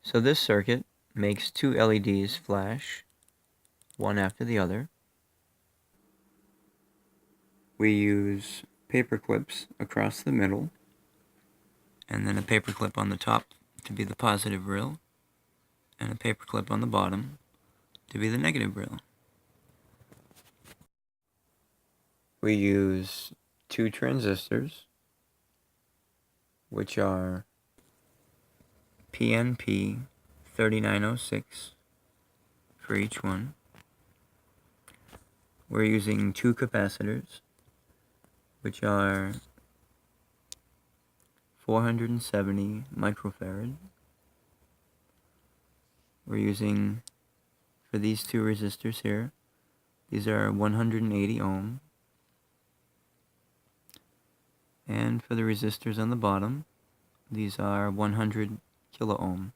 So this circuit makes two LEDs flash, one after the other. We use paper clips across the middle, and then a paper clip on the top to be the positive rail, and a paper clip on the bottom to be the negative rail. We use two transistors, which are PNP 3906 for each one. We're using two capacitors, which are 470 microfarad. We're using, for these two resistors here, these are 180 ohm. And for the resistors on the bottom, these are 100 kilo ohm.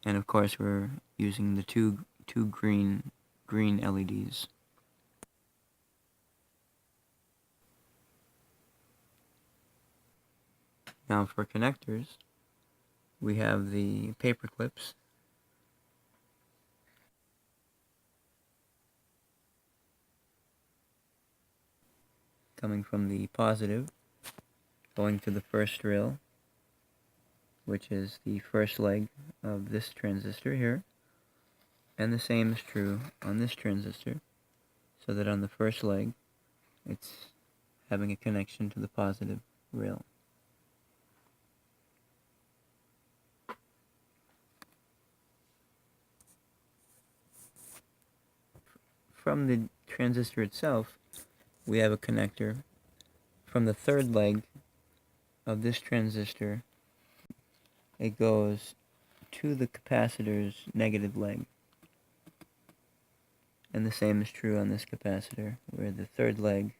And of course we're using the two green LEDs. Now for connectors, we have the paper clips coming from the positive, going to the first rail, which is the first leg of this transistor here. And the same is true on this transistor, so that on the first leg, it's having a connection to the positive rail. From the transistor itself, we have a connector from the third leg of this transistor. It goes to the capacitor's negative leg. And the same is true on this capacitor, where the third leg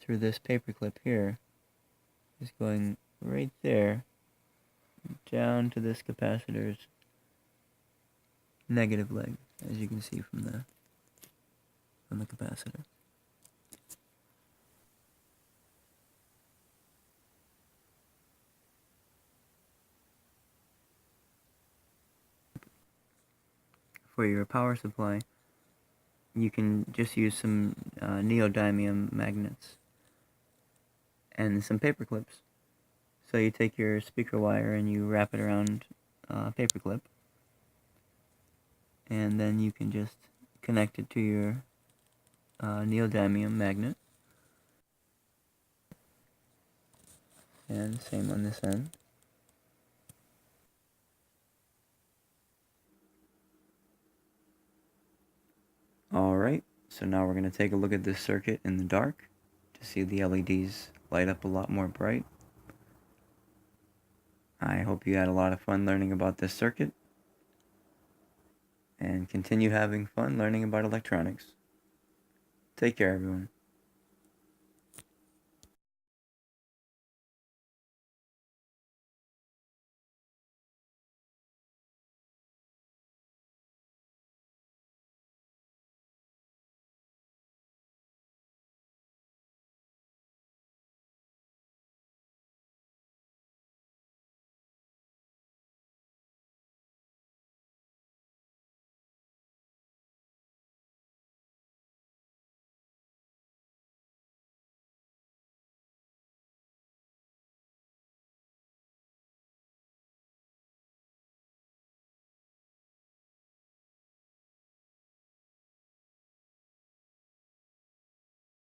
through this paperclip here is going right there down to this capacitor's negative leg, as you can see from the capacitor. For your power supply, you can just use some neodymium magnets and some paper clips. So you take your speaker wire and you wrap it around a paper clip, and then you can just connect it to your neodymium magnet. And same on this end. Alright, so now we're going to take a look at this circuit in the dark to see the LEDs light up a lot more bright. I hope you had a lot of fun learning about this circuit, and continue having fun learning about electronics. Take care, everyone.